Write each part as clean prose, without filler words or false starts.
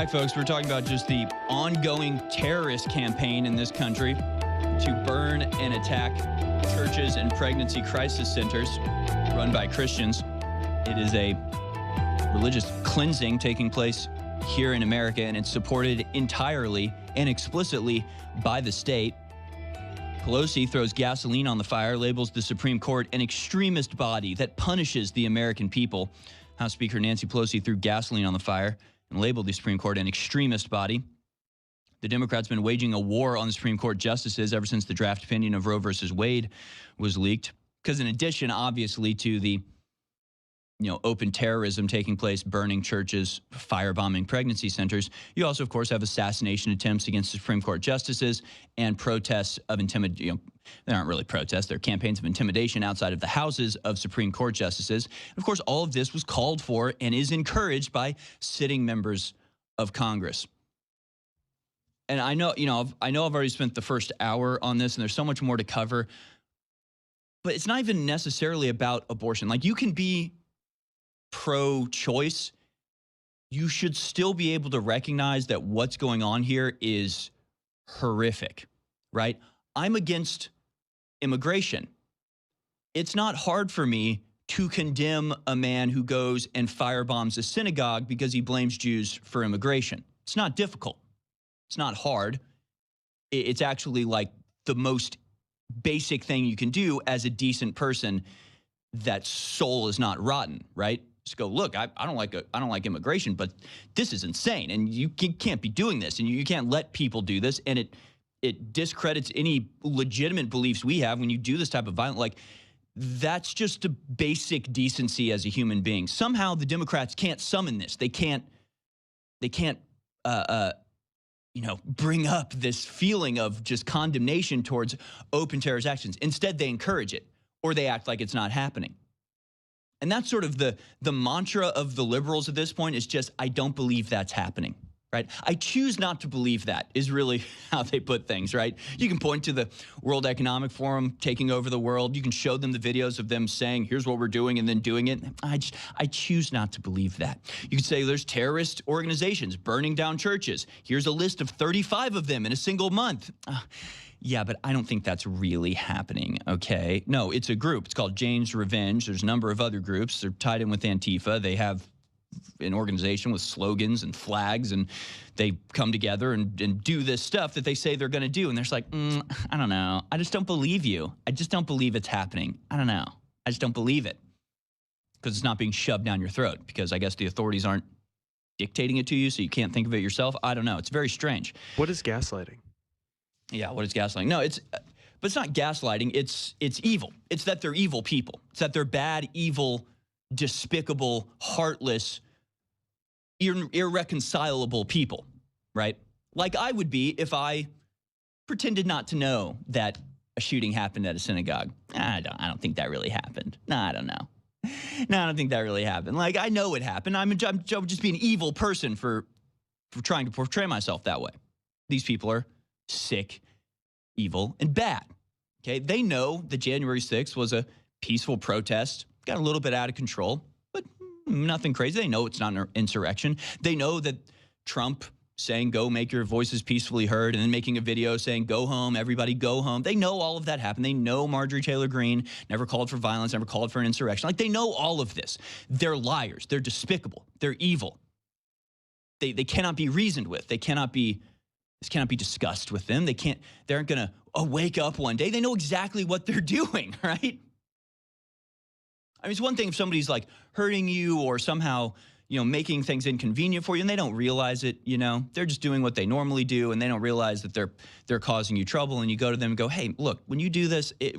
back, folks. We're talking about just the ongoing terrorist campaign in this country to burn and attack churches and pregnancy crisis centers run by Christians. It is a religious cleansing taking place here in America, and it's supported entirely and explicitly by the state. Pelosi throws gasoline on the fire, labels the Supreme Court an extremist body that punishes the American people. House Speaker Nancy Pelosi threw gasoline on the fire and labeled the Supreme Court an extremist body. The Democrats have been waging a war on the Supreme Court justices ever since the draft opinion of Roe versus Wade was leaked. Because in addition, obviously, to the open terrorism taking place, burning churches, firebombing pregnancy centers, you also, of course, have assassination attempts against the Supreme Court justices and protests of intimidation. They aren't really protests. They're campaigns of intimidation outside of the houses of Supreme Court justices. And of course, all of this was called for and is encouraged by sitting members of Congress. And I know, I've already spent the first hour on this, and there's so much more to cover. But it's not even necessarily about abortion. Like, you can be pro-choice, you should still be able to recognize that what's going on here is horrific, right? I'm against immigration. It's not hard for me to condemn a man who goes and firebombs a synagogue because he blames Jews for immigration. It's not difficult. It's not hard. It's actually like the most basic thing you can do as a decent person that soul is not rotten, right? Just go, look, I don't like immigration, but this is insane, and you can't be doing this, and you can't let people do this, and it discredits any legitimate beliefs we have when you do this type of violence. Like, that's just a basic decency as a human being. Somehow the Democrats can't summon this. They can't bring up this feeling of just condemnation towards open terrorist actions. Instead, they encourage it, or they act like it's not happening. And that's sort of the mantra of the liberals at this point, is just, I don't believe that's happening, right? I choose not to believe that, is really how they put things, right? You can point to the World Economic Forum taking over the world. You can show them the videos of them saying, here's what we're doing, and then doing it. I choose not to believe that. You can say there's terrorist organizations burning down churches. Here's a list of 35 of them in a single month. Yeah, but I don't think that's really happening, okay? No, it's a group. It's called Jane's Revenge. There's a number of other groups. They're tied in with Antifa. They have an organization with slogans and flags, and they come together and do this stuff that they say they're going to do. And they're just like, I don't know. I just don't believe you. I just don't believe it's happening. I don't know. I just don't believe it. Because it's not being shoved down your throat, because I guess the authorities aren't dictating it to you, so you can't think of it yourself. I don't know. It's very strange. What is gaslighting? Yeah, what is gaslighting? No, but it's not gaslighting. It's evil. It's that they're evil people. It's that they're bad, evil, despicable, heartless, irreconcilable people, right? Like I would be if I pretended not to know that a shooting happened at a synagogue. I don't think that really happened. No, I don't know. No, I don't think that really happened. Like, I know it happened. I'm just be an evil person for trying to portray myself that way. These people are sick, evil, and bad. Okay, they know that January 6th was a peaceful protest, got a little bit out of control, but nothing crazy. They know it's not an insurrection. They know that Trump saying, go make your voices peacefully heard, and then making a video saying, go home, everybody go home. They know all of that happened. They know Marjorie Taylor Greene never called for violence, never called for an insurrection. Like, they know all of this. They're liars. They're despicable. They're evil. They cannot be reasoned with. This cannot be discussed with them. They aren't going to wake up one day. They know exactly what they're doing, right? I mean, it's one thing if somebody's like hurting you or somehow, making things inconvenient for you, and they don't realize it, they're just doing what they normally do, and they don't realize that they're causing you trouble, and you go to them and go, hey, look, when you do this, it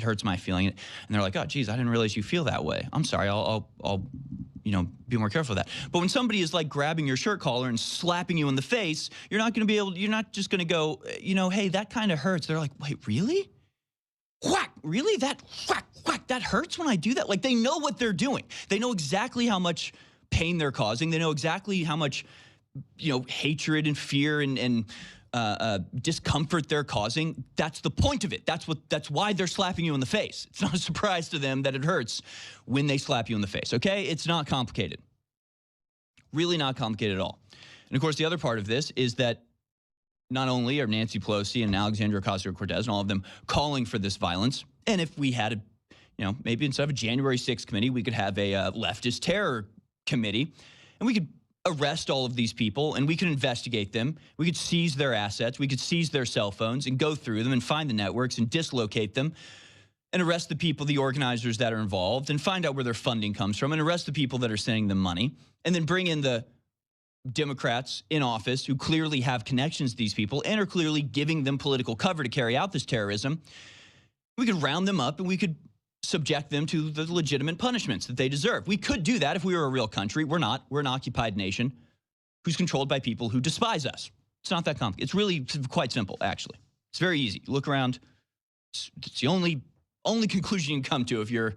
hurts my feeling. And they're like, oh, geez, I didn't realize you feel that way. I'm sorry. I'll be more careful of that. But when somebody is like grabbing your shirt collar and slapping you in the face, you're not just going to go, hey, that kind of hurts. They're like, wait, really? Whack, really? That whack, that hurts when I do that? Like, they know what they're doing. They know exactly how much pain they're causing. They know exactly how much, hatred and fear and discomfort they're causing. That's the point of it. That's why they're slapping you in the face. It's not a surprise to them that it hurts when they slap you in the face, okay? It's not complicated. Really not complicated at all. And of course, the other part of this is that not only are Nancy Pelosi and Alexandria Ocasio-Cortez and all of them calling for this violence, and if we had maybe instead of a January 6th committee, we could have a leftist terror committee, and we could arrest all of these people, and we could investigate them. We could seize their assets. We could seize their cell phones and go through them and find the networks and dislocate them and arrest the people, the organizers that are involved, and find out where their funding comes from and arrest the people that are sending them money, and then bring in the Democrats in office who clearly have connections to these people and are clearly giving them political cover to carry out this terrorism. We could round them up and we could subject them to the legitimate punishments that they deserve. We could do that if we were a real country. We're not. We're an occupied nation who's controlled by people who despise us. It's not that complicated. It's really quite simple, actually. It's very easy. Look around. It's the only conclusion you can come to if you're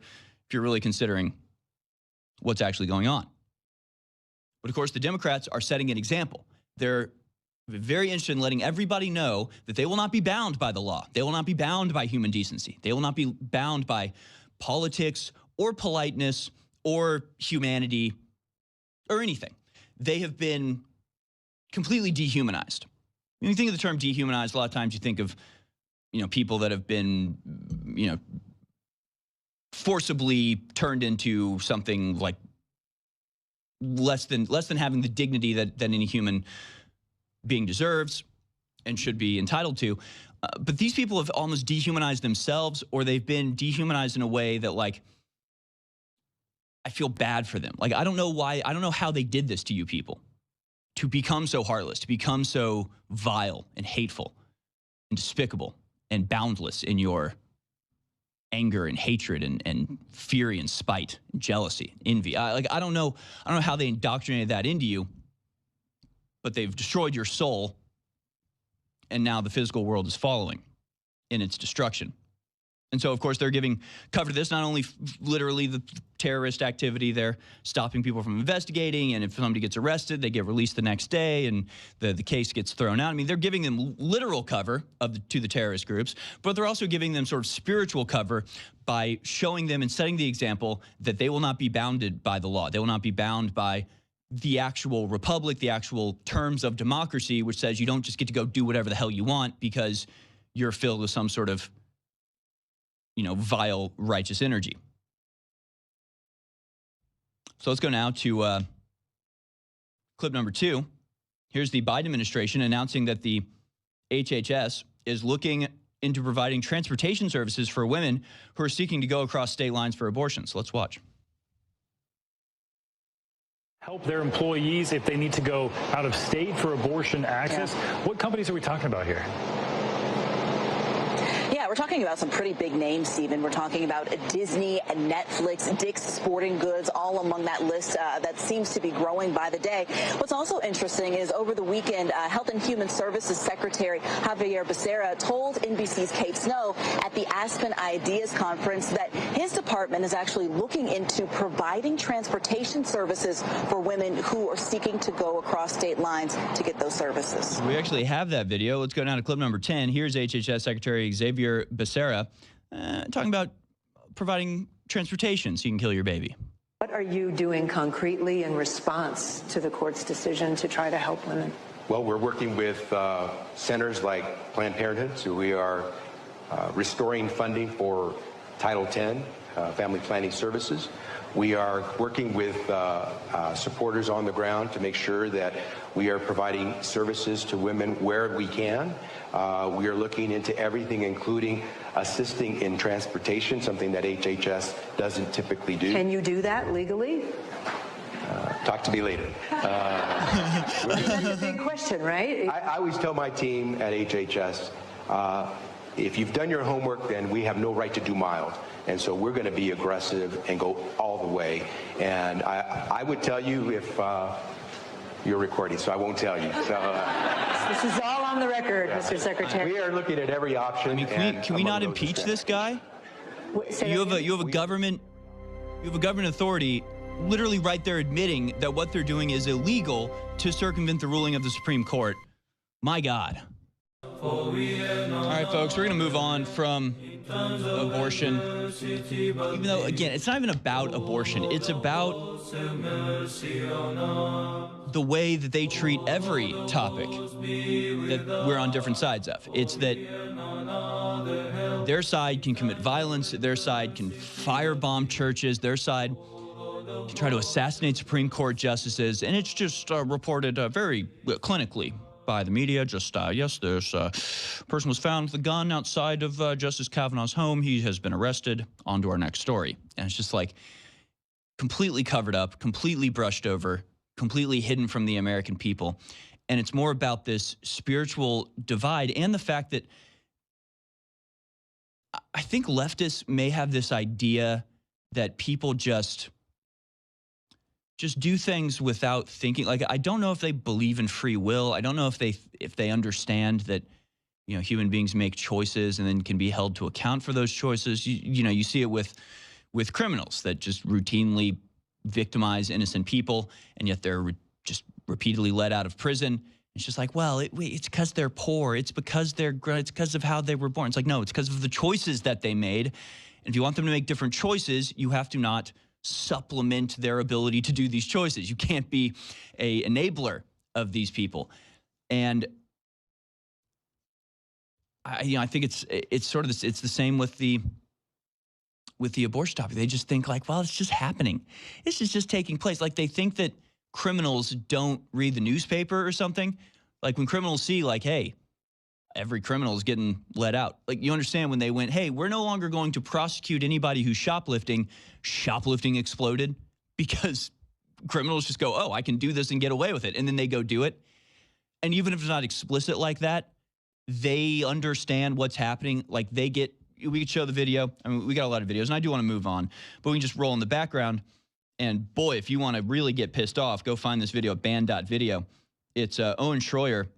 really considering what's actually going on. But of course, the Democrats are setting an example. They're very interested in letting everybody know that they will not be bound by the law. They will not be bound by human decency. They will not be bound by politics or politeness or humanity or anything. They have been completely dehumanized. When you think of the term dehumanized, a lot of times you think of, people that have been, forcibly turned into something like less than having the dignity that any human being deserves and should be entitled to. But these people have almost dehumanized themselves, or they've been dehumanized in a way that, like, I feel bad for them. Like, I don't know why, I don't know how they did this to you people, to become so heartless, to become so vile and hateful and despicable and boundless in your anger and hatred and fury and spite and jealousy, envy. I don't know how they indoctrinated that into you, but they've destroyed your soul, and now the physical world is following in its destruction. And so, of course, they're giving cover to this, not only literally the terrorist activity, they're stopping people from investigating, and if somebody gets arrested, they get released the next day, and the case gets thrown out. I mean, they're giving them literal cover to the terrorist groups, but they're also giving them sort of spiritual cover by showing them and setting the example that they will not be bounded by the law. They will not be bound by the actual republic, the actual terms of democracy, which says you don't just get to go do whatever the hell you want because you're filled with some sort of vile, righteous energy. So let's go now to clip number 2. Here's the Biden administration announcing that the HHS is looking into providing transportation services for women who are seeking to go across state lines for abortions. Let's watch. Help their employees if they need to go out of state for abortion access. Yeah. What companies are we talking about here? Yeah, we're talking about some pretty big names, Stephen. We're talking about Disney and Netflix, Dick's Sporting Goods, all among that list that seems to be growing by the day. What's also interesting is over the weekend, Health and Human Services Secretary Xavier Becerra told NBC's Kate Snow at the Aspen Ideas Conference that his department is actually looking into providing transportation services for women who are seeking to go across state lines to get those services. We actually have that video. Let's go down to clip number 10. Here's HHS Secretary Xavier Becerra talking about providing transportation so you can kill your baby. What are you doing concretely in response to the court's decision to try to help women? Well, we're working with centers like Planned Parenthood, so we are restoring funding for Title X, family planning services. We are working with supporters on the ground to make sure that we are providing services to women where we can. We are looking into everything, including assisting in transportation, something that HHS doesn't typically do. Can you do that legally? Talk to me later. That's a big question, right? I always tell my team at HHS, if you've done your homework, then we have no right to do mild. And so we're going to be aggressive and go all the way. And I would tell you if you're recording, so I won't tell you. So, this is all on the record, yeah. Mr. Secretary. We are looking at every option. I mean, can we not impeach this guy? You have a government authority literally right there admitting that what they're doing is illegal to circumvent the ruling of the Supreme Court. My God. All right, folks, we're going to move on from abortion, even though, again, it's not even about abortion. It's about the way that they treat every topic that we're on different sides of. It's that their side can commit violence, their side can firebomb churches, their side can try to assassinate Supreme Court justices, and it's just reported very clinically by the media. Just, yes, there's a person was found with a gun outside of Justice Kavanaugh's home. He has been arrested. On to our next story. And it's just like completely covered up, completely brushed over, completely hidden from the American people. And it's more about this spiritual divide and the fact that I think leftists may have this idea that people just do things without thinking. Like, I don't know if they believe in free will. I don't know if they understand that, you know, human beings make choices and then can be held to account for those choices. You know, you see it with criminals that just routinely victimize innocent people, and yet they're just repeatedly let out of prison. It's just like, well, it's because they're poor. It's because of how they were born. It's like, no, it's because of the choices that they made. And if you want them to make different choices, you have to not supplement their ability to do these choices. You can't be an enabler of these people. And I think it's sort of this. It's the same with the abortion topic. They just think like, well, it's just happening. This is just taking place. Like, they think that criminals don't read the newspaper or something. Like, when criminals see like, hey, every criminal is getting let out. Like, you understand when they went, hey, we're no longer going to prosecute anybody who's shoplifting. Shoplifting exploded because criminals just go, oh, I can do this and get away with it. And then they go do it. And even if it's not explicit like that, they understand what's happening. Like, we could show the video. I mean, we got a lot of videos, and I do want to move on, but we can just roll in the background. And boy, if you want to really get pissed off, go find this video at band.video. It's Owen Schroyer,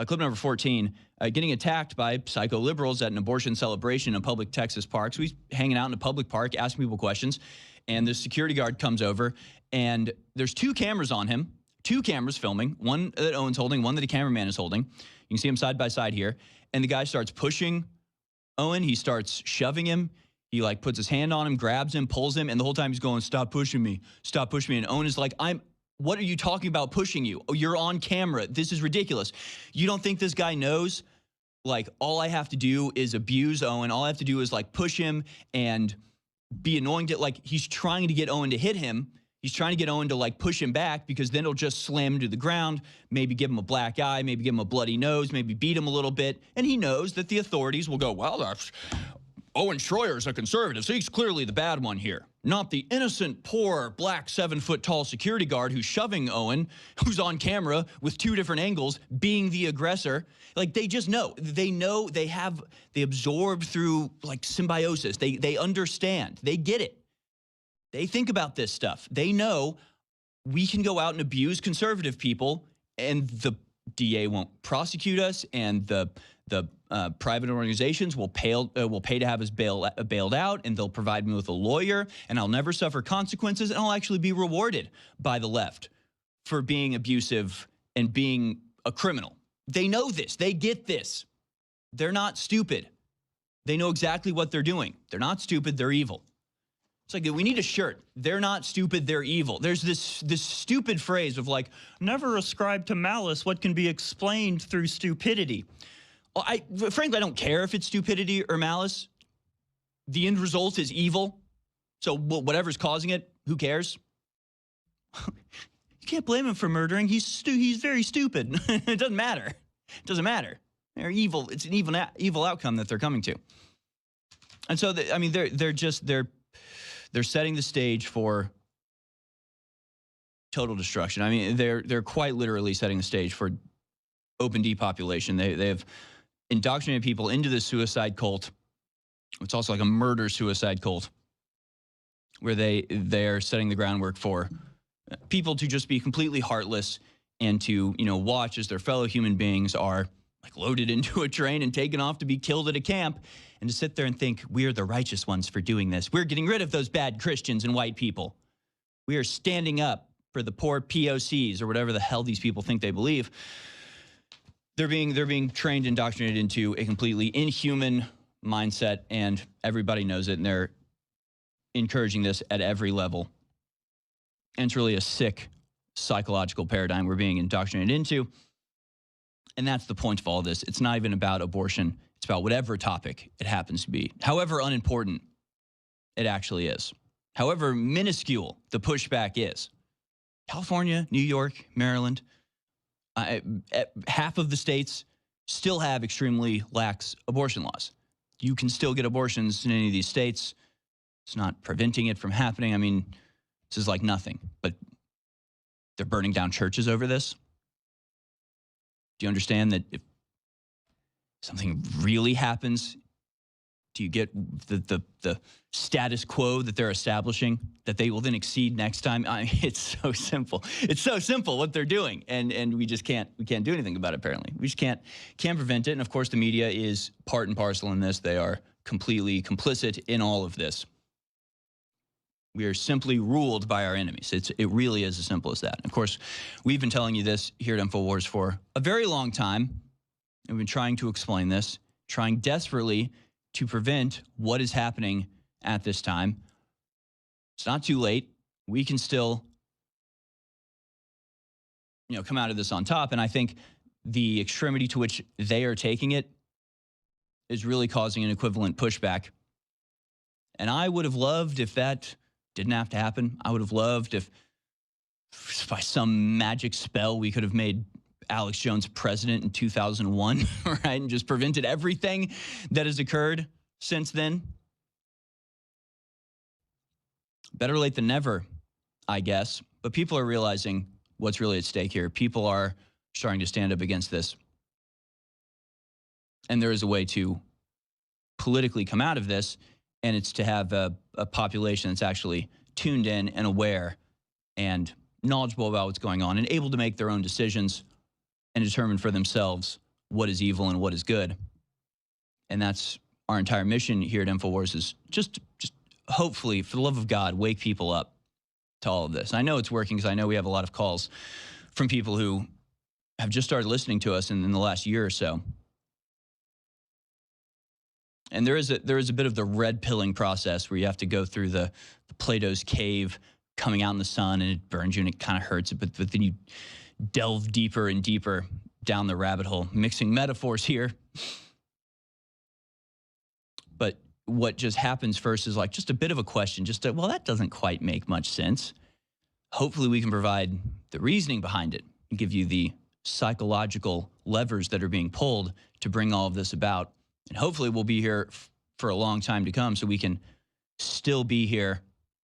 clip number 14, getting attacked by psycho-liberals at an abortion celebration in a public Texas park. So he's hanging out in a public park, asking people questions, and the security guard comes over, and there's 2 cameras on him, 2 cameras filming, one that Owen's holding, one that a cameraman is holding. You can see them side by side here. And the guy starts pushing Owen. He starts shoving him. He like puts his hand on him, grabs him, pulls him, and the whole time he's going, stop pushing me, stop pushing me. And Owen is like, what are you talking about pushing you? Oh, you're on camera. This is ridiculous. You don't think this guy knows, like, all I have to do is abuse Owen. All I have to do is like push him and be annoying to, like, he's trying to get Owen to hit him. He's trying to get Owen to like push him back, because then he'll just slam him to the ground, maybe give him a black eye, maybe give him a bloody nose, maybe beat him a little bit. And he knows that the authorities will go, well, Owen Schroyer is a conservative, so he's clearly the bad one here, not the innocent, poor, black, 7-foot-tall security guard who's shoving Owen, who's on camera with 2 different angles, being the aggressor. Like, they just know. They know. They absorb through like symbiosis. They understand. They get it. They think about this stuff. They know we can go out and abuse conservative people, and the DA won't prosecute us, and the private organizations will pay to have us bailed out, and they'll provide me with a lawyer, and I'll never suffer consequences, and I'll actually be rewarded by the left for being abusive and being a criminal. They know this. They get this. They're not stupid. They know exactly what they're doing. They're not stupid. They're evil. It's like, we need a shirt. They're not stupid, they're evil. There's this stupid phrase of like, never ascribe to malice what can be explained through stupidity. Well, frankly, I don't care if it's stupidity or malice. The end result is evil. So whatever's causing it, who cares? You can't blame him for murdering. He's very stupid. It doesn't matter. It doesn't matter. They're evil. It's an evil outcome that they're coming to. And so, I mean, they're setting the stage for total destruction. I mean, they're quite literally setting the stage for open depopulation. They have indoctrinated people into this suicide cult. It's also like a murder-suicide cult, where they're setting the groundwork for people to just be completely heartless and to, you know, watch as their fellow human beings are like loaded into a train and taken off to be killed at a camp, and to sit there and think, we're the righteous ones for doing this. We're getting rid of those bad Christians and white people. We are standing up for the poor POCs, or whatever the hell these people think they believe. They're being trained, indoctrinated into a completely inhuman mindset, and everybody knows it, and they're encouraging this at every level. And it's really a sick psychological paradigm we're being indoctrinated into. And that's the point of all this. It's not even about abortion. It's about whatever topic it happens to be, however unimportant it actually is, however minuscule the pushback is. California, New York, Maryland, half of the states still have extremely lax abortion laws. You can still get abortions in any of these states. It's not preventing it from happening. I mean, this is like nothing, but they're burning down churches over this. Do you understand that if something really happens, do you get the status quo that they're establishing that they will then exceed next time? I mean, it's so simple. It's so simple what they're doing, and we just can't do anything about it. Apparently, we just can't prevent it. And of course, the media is part and parcel in this. They are completely complicit in all of this. We are simply ruled by our enemies. It really is as simple as that. And of course, we've been telling you this here at InfoWars for a very long time. And we've been trying to explain this, trying desperately to prevent what is happening at this time. It's not too late. We can still, come out of this on top. And I think the extremity to which they are taking it is really causing an equivalent pushback. And I would have loved if that didn't have to happen. I would have loved if by some magic spell we could have made Alex Jones president in 2001, right? And just prevented everything that has occurred since then. Better late than never, I guess. But people are realizing what's really at stake here. People are starting to stand up against this. And there is a way to politically come out of this, and it's to have a population that's actually tuned in and aware and knowledgeable about what's going on and able to make their own decisions and determine for themselves what is evil and what is good. And that's our entire mission here at InfoWars, is just hopefully, for the love of God, wake people up to all of this. I know it's working because I know we have a lot of calls from people who have just started listening to us in the last year or so. And there is a bit of the red pilling process where you have to go through the Plato's cave, coming out in the sun, and it burns you and it kind of hurts, but then you delve deeper and deeper down the rabbit hole, mixing metaphors here. But what just happens first is like just a bit of a question, well, that doesn't quite make much sense. Hopefully we can provide the reasoning behind it and give you the psychological levers that are being pulled to bring all of this about. And hopefully we'll be here for a long time to come, so we can still be here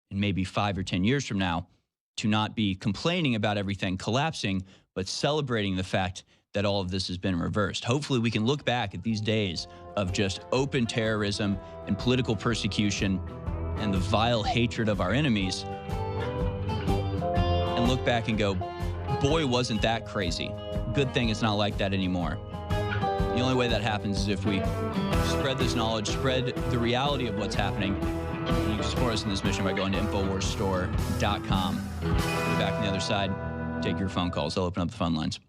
in maybe 5 or 10 years from now to not be complaining about everything collapsing, but celebrating the fact that all of this has been reversed. Hopefully we can look back at these days of just open terrorism and political persecution and the vile hatred of our enemies and look back and go, boy, wasn't that crazy. Good thing it's not like that anymore. The only way that happens is if we spread this knowledge, spread the reality of what's happening. And you can support us in this mission by going to InfoWarsStore.com. We'll be back on the other side. Take your phone calls. I'll open up the phone lines.